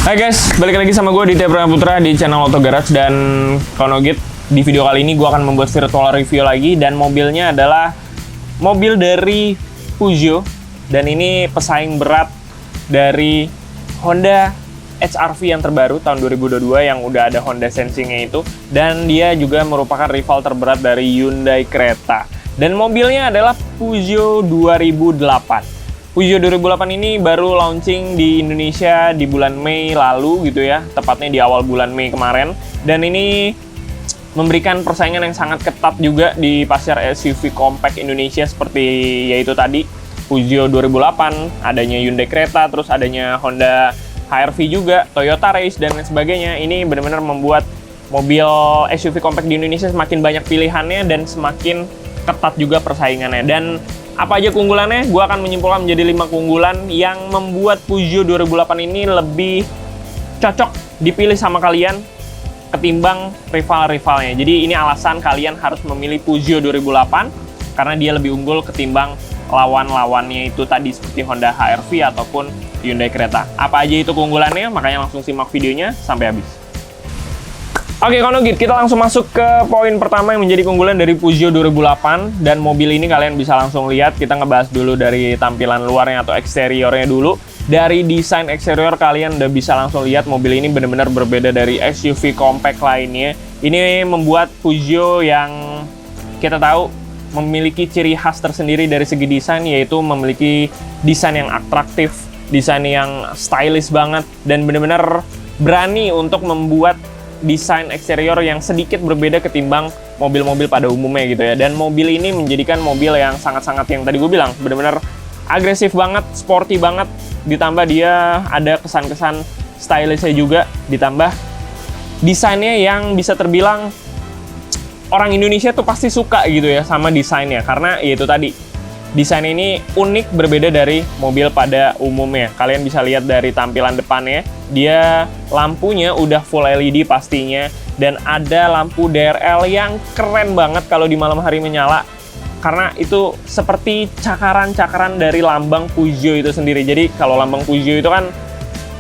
Hai guys, balik lagi sama gue Ditya Putra di channel Auto Garage dan Konogit. Di video kali ini gue akan membuat virtual review lagi dan mobilnya adalah mobil dari Peugeot dan ini pesaing berat dari Honda HR-V yang terbaru tahun 2022 yang udah ada Honda Sensing-nya itu, dan dia juga merupakan rival terberat dari Hyundai Creta. Dan mobilnya adalah Peugeot 2008. Peugeot 2008 ini baru launching di Indonesia di bulan Mei lalu gitu ya, tepatnya di awal bulan Mei kemarin. Dan ini memberikan persaingan yang sangat ketat juga di pasar SUV compact Indonesia seperti yaitu tadi Peugeot 2008, adanya Hyundai Creta, terus adanya Honda HR-V juga, Toyota Race dan lain sebagainya. Ini benar-benar membuat mobil SUV compact di Indonesia semakin banyak pilihannya dan semakin ketat juga persaingannya. Dan apa aja keunggulannya? Gue akan menyimpulkan menjadi 5 keunggulan yang membuat Peugeot 2008 ini lebih cocok dipilih sama kalian ketimbang rival-rivalnya. Jadi ini alasan kalian harus memilih Peugeot 2008 karena dia lebih unggul ketimbang lawan-lawannya itu tadi seperti Honda HR-V ataupun Hyundai Creta. Apa aja itu keunggulannya? Makanya langsung simak videonya sampai habis. Oke, Konogit, kita langsung masuk ke poin pertama yang menjadi keunggulan dari Peugeot 2008. Dan mobil ini kalian bisa langsung lihat, kita ngebahas dulu dari tampilan luarnya atau eksteriornya dulu. Dari desain eksterior kalian udah bisa langsung lihat mobil ini benar-benar berbeda dari SUV compact lainnya. Ini membuat Peugeot yang kita tahu memiliki ciri khas tersendiri dari segi desain, yaitu memiliki desain yang atraktif, desain yang stylish banget, dan benar-benar berani untuk membuat desain eksterior yang sedikit berbeda ketimbang mobil-mobil pada umumnya gitu ya. Dan mobil ini menjadikan mobil yang sangat-sangat yang tadi gue bilang benar-benar agresif banget, sporty banget, ditambah dia ada kesan-kesan stylishnya juga, ditambah desainnya yang bisa terbilang orang Indonesia tuh pasti suka gitu ya sama desainnya, karena yaitu tadi desain ini unik, berbeda dari mobil pada umumnya. Kalian bisa lihat dari tampilan depannya, dia lampunya udah full LED pastinya, dan ada lampu DRL yang keren banget kalau di malam hari menyala, karena itu seperti cakaran-cakaran dari lambang Peugeot itu sendiri. Jadi kalau lambang Peugeot itu kan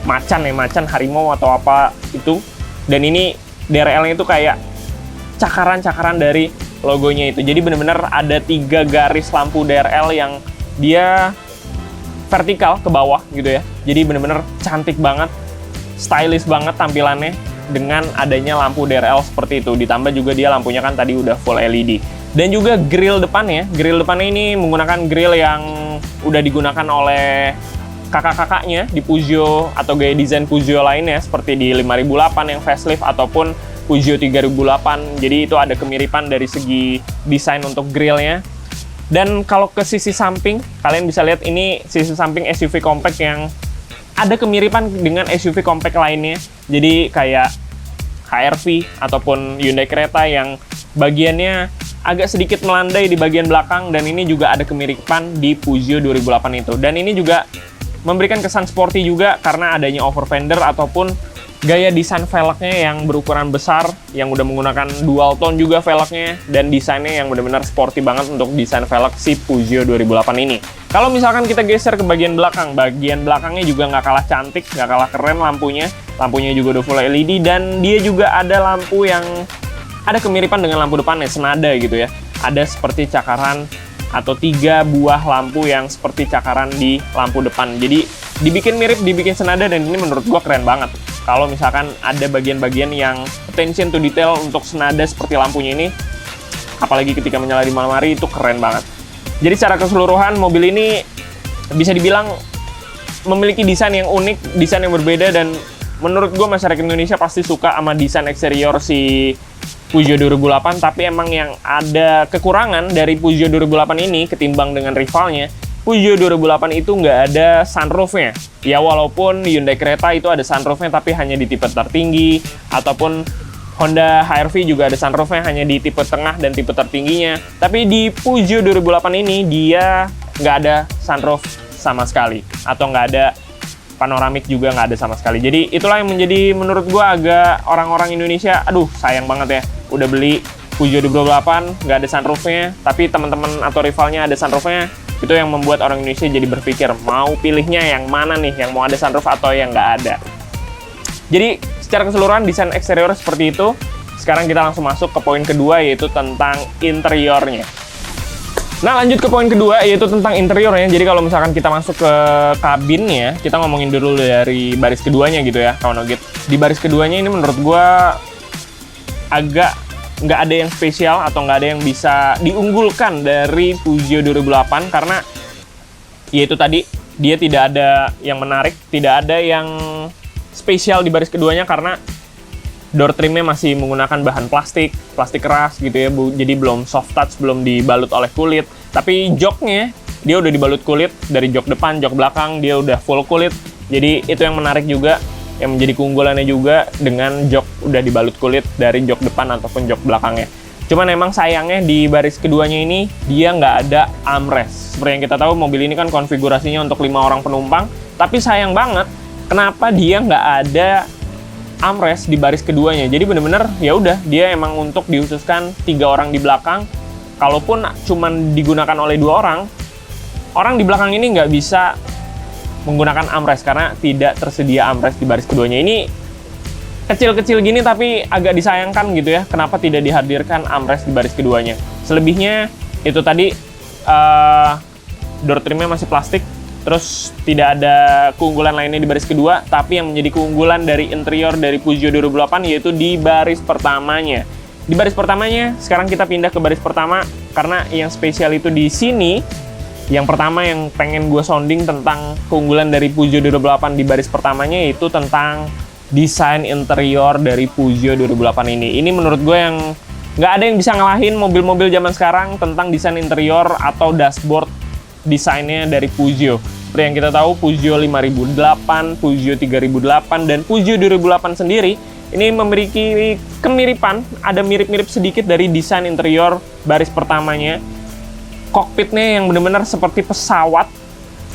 macan ya, macan, harimau atau apa itu, dan ini DRL-nya itu kayak cakaran-cakaran dari logonya itu. Jadi benar-benar ada 3 garis lampu DRL yang dia vertikal ke bawah gitu ya. Jadi benar-benar cantik banget, stylish banget tampilannya dengan adanya lampu DRL seperti itu. Ditambah juga dia lampunya kan tadi udah full LED. Dan juga grill depannya ini menggunakan grill yang udah digunakan oleh kakak-kakaknya di Peugeot atau gaya desain Peugeot lainnya seperti di 5008 yang facelift ataupun Peugeot 3008. Jadi itu ada kemiripan dari segi desain untuk grillnya. Dan kalau ke sisi samping, kalian bisa lihat ini sisi samping SUV compact yang ada kemiripan dengan SUV compact lainnya. Jadi kayak HR-V ataupun Hyundai Creta yang bagiannya agak sedikit melandai di bagian belakang, dan ini juga ada kemiripan di Peugeot 2008 itu. Dan ini juga memberikan kesan sporty juga karena adanya over fender ataupun gaya desain velgnya yang berukuran besar, yang udah menggunakan dual tone juga velgnya, dan desainnya yang benar-benar sporty banget untuk desain velg si Peugeot 2008 ini. Kalau misalkan kita geser ke bagian belakangnya juga nggak kalah cantik, nggak kalah keren lampunya. Lampunya juga udah full LED, dan dia juga ada lampu yang ada kemiripan dengan lampu depannya, senada gitu ya. Ada seperti cakaran atau 3 buah lampu yang seperti cakaran di lampu depan. Jadi dibikin mirip, dibikin senada, dan ini menurut gua keren banget. Kalau misalkan ada bagian-bagian yang attention to detail untuk senada seperti lampunya ini, apalagi ketika menyala di malam hari, itu keren banget. Jadi secara keseluruhan mobil ini bisa dibilang memiliki desain yang unik, desain yang berbeda, dan menurut gue masyarakat Indonesia pasti suka sama desain eksterior si Peugeot 2008. Tapi emang yang ada kekurangan dari Peugeot 2008 ini ketimbang dengan rivalnya, Peugeot 2008 itu nggak ada sunroofnya. Ya walaupun Hyundai Creta itu ada sunroofnya tapi hanya di tipe tertinggi, ataupun Honda HR-V juga ada sunroofnya hanya di tipe tengah dan tipe tertingginya. Tapi di Peugeot 2008 ini dia nggak ada sunroof sama sekali, atau nggak ada panoramik juga nggak ada sama sekali. Jadi itulah yang menjadi menurut gua agak orang-orang Indonesia, aduh sayang banget ya, udah beli Peugeot 2008 nggak ada sunroofnya, tapi teman-teman atau rivalnya ada sunroofnya. Itu yang membuat orang Indonesia jadi berpikir mau pilihnya yang mana nih, yang mau ada sunroof atau yang nggak ada. Jadi secara keseluruhan desain eksterior seperti itu. Sekarang kita langsung masuk ke poin kedua, yaitu tentang interiornya. Nah, lanjut ke poin kedua, yaitu tentang interiornya. Jadi kalau misalkan kita masuk ke kabinnya, kita ngomongin dulu dari baris keduanya gitu ya, kawan Nogit. Di baris keduanya ini menurut gua agak nggak ada yang spesial atau nggak ada yang bisa diunggulkan dari Peugeot 2008, karena yaitu tadi, dia tidak ada yang menarik, tidak ada yang spesial di baris keduanya karena door trimnya masih menggunakan bahan plastik keras gitu ya, jadi belum soft touch, belum dibalut oleh kulit. Tapi joknya dia udah dibalut kulit, dari jok depan, jok belakang dia udah full kulit. Jadi itu yang menarik juga, yang menjadi keunggulannya juga, dengan jok udah dibalut kulit dari jok depan ataupun jok belakangnya. Cuman emang sayangnya di baris keduanya ini dia nggak ada armrest. Seperti yang kita tahu, mobil ini kan konfigurasinya untuk 5 orang penumpang, tapi sayang banget kenapa dia nggak ada armrest di baris keduanya. Jadi bener-bener ya udah, dia emang untuk dihususkan 3 orang di belakang. Kalaupun cuman digunakan oleh 2 orang di belakang ini nggak bisa menggunakan armrest karena tidak tersedia armrest di baris keduanya. Ini kecil-kecil gini tapi agak disayangkan gitu ya, kenapa tidak dihadirkan armrest di baris keduanya. Selebihnya itu tadi door trimnya masih plastik. Terus tidak ada keunggulan lainnya di baris kedua, tapi yang menjadi keunggulan dari interior dari Peugeot 2008 yaitu di baris pertamanya. Di baris pertamanya, sekarang kita pindah ke baris pertama, karena yang spesial itu di sini. Yang pertama yang pengen gue sounding tentang keunggulan dari Peugeot 2008 di baris pertamanya, yaitu tentang desain interior dari Peugeot 2008 ini. Ini menurut gue yang nggak ada yang bisa ngalahin mobil-mobil zaman sekarang tentang desain interior atau dashboard desainnya dari Peugeot. Seperti yang kita tahu, Peugeot 5008, Peugeot 3008, dan Peugeot 2008 sendiri ini memiliki kemiripan, ada mirip-mirip sedikit dari desain interior baris pertamanya. Kokpitnya yang benar-benar seperti pesawat,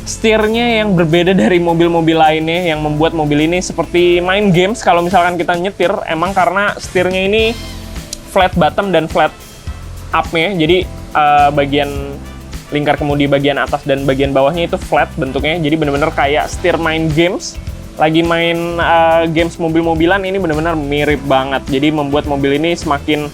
setirnya yang berbeda dari mobil-mobil lainnya, yang membuat mobil ini seperti main games kalau misalkan kita nyetir, emang karena setirnya ini flat bottom dan flat up-nya. Jadi bagian lingkar kemudi bagian atas dan bagian bawahnya itu flat bentuknya, jadi benar-benar kayak setir main games. Lagi main games mobil-mobilan, ini benar-benar mirip banget. Jadi membuat mobil ini semakin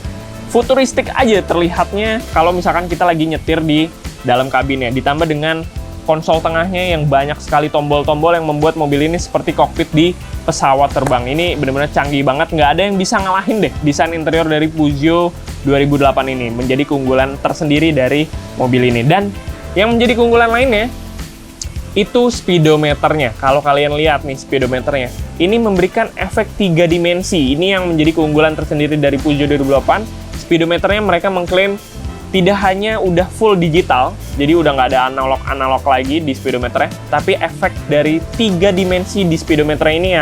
futuristik aja terlihatnya kalau misalkan kita lagi nyetir di dalam kabinnya. Ditambah dengan konsol tengahnya yang banyak sekali tombol-tombol yang membuat mobil ini seperti kokpit di pesawat terbang. Ini benar-benar canggih banget, nggak ada yang bisa ngalahin deh desain interior dari Peugeot 2008 ini. Menjadi keunggulan tersendiri dari mobil ini. Dan yang menjadi keunggulan lainnya itu speedometernya. Kalau kalian lihat nih speedometernya, ini memberikan efek 3 dimensi. Ini yang menjadi keunggulan tersendiri dari Peugeot 2008. Speedometernya mereka mengklaim tidak hanya udah full digital, jadi udah nggak ada analog lagi di speedometernya, tapi efek dari 3 dimensi di speedometer ini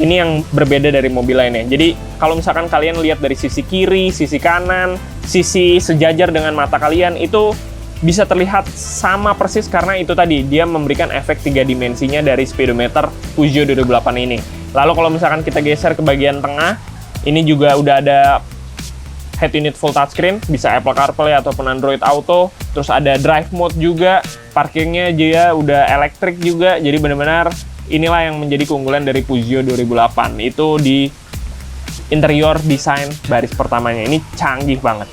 yang berbeda dari mobil lainnya. Jadi kalau misalkan kalian lihat dari sisi kiri, sisi kanan, sisi sejajar dengan mata kalian, itu bisa terlihat sama persis karena itu tadi, dia memberikan efek 3 dimensinya dari speedometer Peugeot 2008 ini. Lalu kalau misalkan kita geser ke bagian tengah, ini juga udah ada head unit full touchscreen, bisa Apple CarPlay ataupun Android Auto. Terus ada drive mode juga, parkirnya dia udah elektrik juga. Jadi benar-benar inilah yang menjadi keunggulan dari Peugeot 2008. Itu di interior desain baris pertamanya. Ini canggih banget.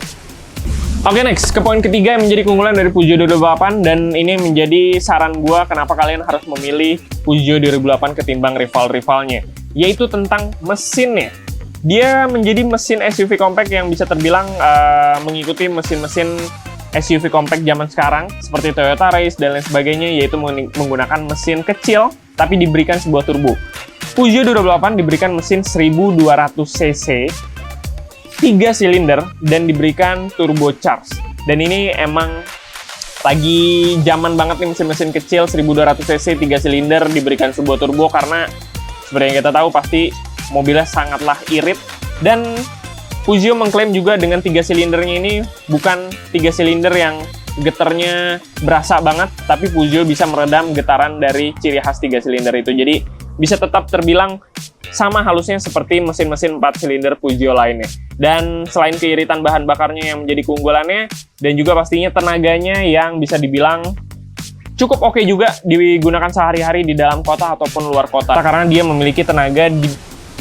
Oke, next ke poin ketiga yang menjadi keunggulan dari Peugeot 2008, dan ini menjadi saran gua kenapa kalian harus memilih Peugeot 2008 ketimbang rival-rivalnya, yaitu tentang mesinnya. Dia menjadi mesin SUV compact yang bisa terbilang mengikuti mesin-mesin SUV compact zaman sekarang seperti Toyota Race dan lain sebagainya, yaitu menggunakan mesin kecil tapi diberikan sebuah turbo. Peugeot 2008 diberikan mesin 1200 cc, 3 silinder, dan diberikan turbocharge. Dan ini emang lagi zaman banget nih mesin-mesin kecil 1200 cc 3 silinder diberikan sebuah turbo, karena seperti yang kita tahu pasti mobilnya sangatlah irit. Dan Peugeot mengklaim juga dengan 3 silindernya ini bukan 3 silinder yang getarnya berasa banget, tapi Peugeot bisa meredam getaran dari ciri khas 3 silinder itu. Jadi bisa tetap terbilang sama halusnya seperti mesin-mesin 4 silinder Peugeot lainnya. Dan selain keiritan bahan bakarnya yang menjadi keunggulannya, dan juga pastinya tenaganya yang bisa dibilang cukup oke juga digunakan sehari-hari di dalam kota ataupun luar kota, karena dia memiliki tenaga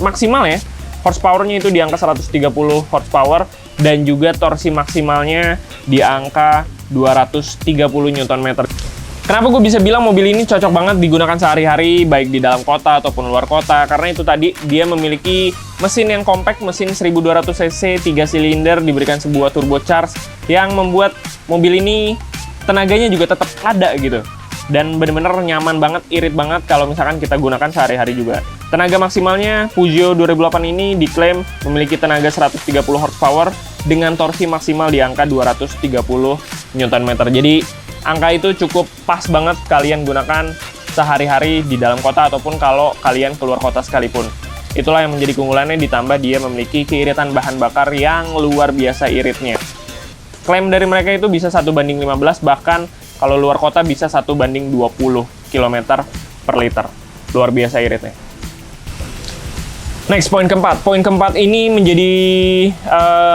maksimal ya, horsepower-nya itu di angka 130 horsepower dan juga torsi maksimalnya di angka 230 Nm. Kenapa gue bisa bilang mobil ini cocok banget digunakan sehari-hari, baik di dalam kota ataupun luar kota? Karena itu tadi, dia memiliki mesin yang compact, mesin 1200 cc, 3 silinder, diberikan sebuah turbocharge yang membuat mobil ini tenaganya juga tetap ada gitu. Dan bener-bener nyaman banget, irit banget kalau misalkan kita gunakan sehari-hari juga. Tenaga maksimalnya Peugeot 2008 ini diklaim memiliki tenaga 130 horsepower dengan torsi maksimal di angka 230 Nm. Jadi angka itu cukup pas banget kalian gunakan sehari-hari di dalam kota ataupun kalau kalian keluar kota sekalipun. Itulah yang menjadi keunggulannya, ditambah dia memiliki keiritan bahan bakar yang luar biasa iritnya. Klaim dari mereka itu bisa 1:15, bahkan kalau luar kota bisa 1:20 km per liter. Luar biasa iritnya. Next, poin keempat. Poin keempat ini menjadi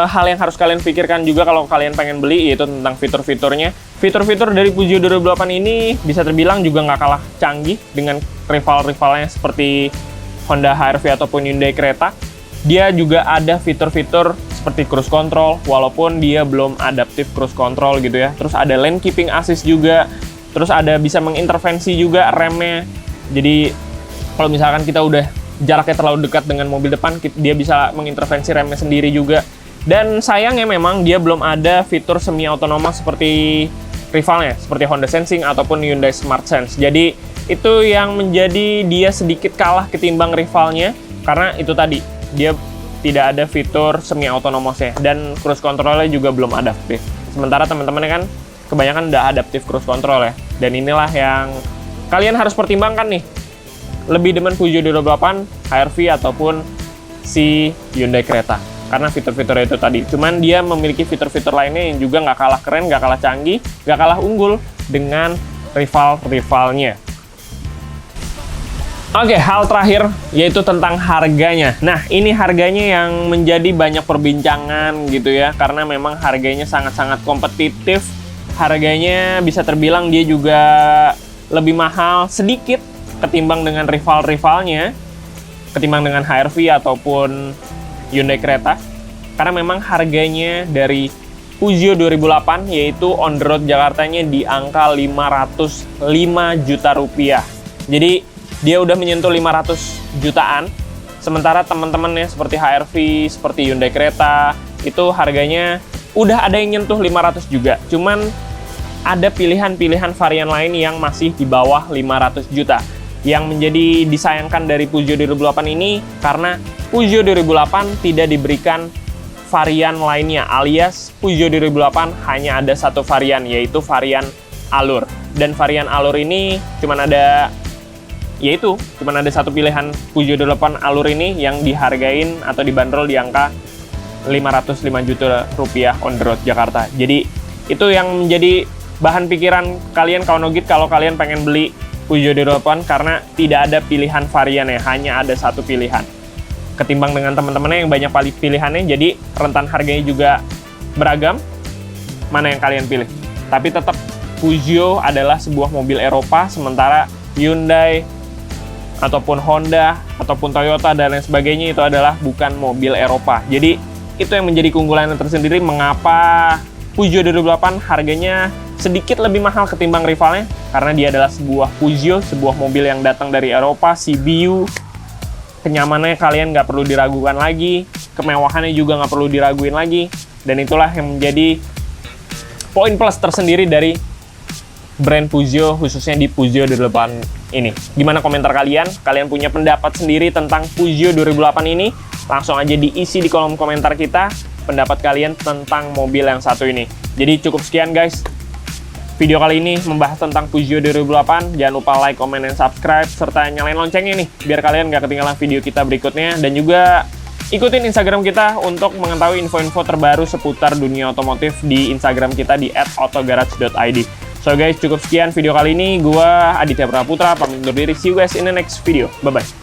hal yang harus kalian pikirkan juga kalau kalian pengen beli, yaitu tentang fitur-fiturnya. Fitur-fitur dari Peugeot 2008 ini bisa terbilang juga nggak kalah canggih dengan rival-rivalnya seperti Honda HR-V ataupun Hyundai Creta. Dia juga ada fitur-fitur seperti cruise control, walaupun dia belum adaptive cruise control gitu ya. Terus ada lane keeping assist juga. Terus ada bisa mengintervensi juga remnya. Jadi kalau misalkan kita udah jaraknya terlalu dekat dengan mobil depan, dia bisa mengintervensi remnya sendiri juga. Dan sayangnya memang dia belum ada fitur semi otonomous seperti rivalnya, seperti Honda Sensing ataupun Hyundai Smart Sense. Jadi itu yang menjadi dia sedikit kalah ketimbang rivalnya, karena itu tadi, dia tidak ada fitur semi otonomosnya dan cruise controlnya juga belum adaptif. Sementara teman-temannya kan kebanyakan udah adaptif cruise control ya. Dan inilah yang kalian harus pertimbangkan nih. Lebih demen Peugeot 2008, HR-V ataupun si Hyundai Creta. Karena fitur-fiturnya itu tadi. Cuman dia memiliki fitur-fitur lainnya yang juga nggak kalah keren, nggak kalah canggih, nggak kalah unggul dengan rival-rivalnya. Oke, hal terakhir yaitu tentang harganya. Nah, ini harganya yang menjadi banyak perbincangan gitu ya, karena memang harganya sangat-sangat kompetitif. Harganya bisa terbilang dia juga lebih mahal sedikit ketimbang dengan rival-rivalnya, ketimbang dengan HR-V ataupun Hyundai Creta. Karena memang harganya dari Peugeot 2008 yaitu on the road Jakartanya di angka 505 juta rupiah. Jadi dia udah menyentuh 500 jutaan. Sementara teman-temannya seperti HR-V, seperti Hyundai Creta, itu harganya udah ada yang nyentuh 500 juga. Cuman ada pilihan-pilihan varian lain yang masih di bawah 500 juta. Yang menjadi disayangkan dari Peugeot 2008 ini karena Peugeot 2008 tidak diberikan varian lainnya, alias Peugeot 2008 hanya ada satu varian, yaitu varian Allure. Dan varian Allure ini cuman ada satu pilihan Peugeot 2008 Allure ini yang dihargain atau dibanderol di angka 505 juta rupiah on the road Jakarta. Jadi itu yang menjadi bahan pikiran kalian kawanogit kalau kalian pengen beli Peugeot 2008 karena tidak ada pilihan variannya, hanya ada satu pilihan. Ketimbang dengan teman-temannya yang banyak pilihannya, jadi rentan harganya juga beragam. Mana yang kalian pilih? Tapi tetap Peugeot adalah sebuah mobil Eropa, sementara Hyundai ataupun Honda ataupun Toyota dan lain sebagainya itu adalah bukan mobil Eropa. Jadi itu yang menjadi keunggulan yang tersendiri mengapa Peugeot 2008 harganya sedikit lebih mahal ketimbang rivalnya, karena dia adalah sebuah Peugeot, sebuah mobil yang datang dari Eropa, CBU. Kenyamanannya kalian nggak perlu diragukan lagi, kemewahannya juga nggak perlu diraguin lagi, dan itulah yang menjadi poin plus tersendiri dari brand Peugeot, khususnya di Peugeot 2008 ini. Gimana komentar kalian? Kalian punya pendapat sendiri tentang Peugeot 2008 ini? Langsung aja diisi di kolom komentar kita pendapat kalian tentang mobil yang satu ini. Jadi cukup sekian guys. Video kali ini membahas tentang Peugeot 2008. Jangan lupa like, comment, dan subscribe, serta nyalain loncengnya nih, biar kalian nggak ketinggalan video kita berikutnya. Dan juga ikutin Instagram kita untuk mengetahui info-info terbaru seputar dunia otomotif di Instagram kita di @autogarage.id. So guys, cukup sekian video kali ini. Gua Aditya Praputra, pamit undur diri. See you guys in the next video. Bye-bye.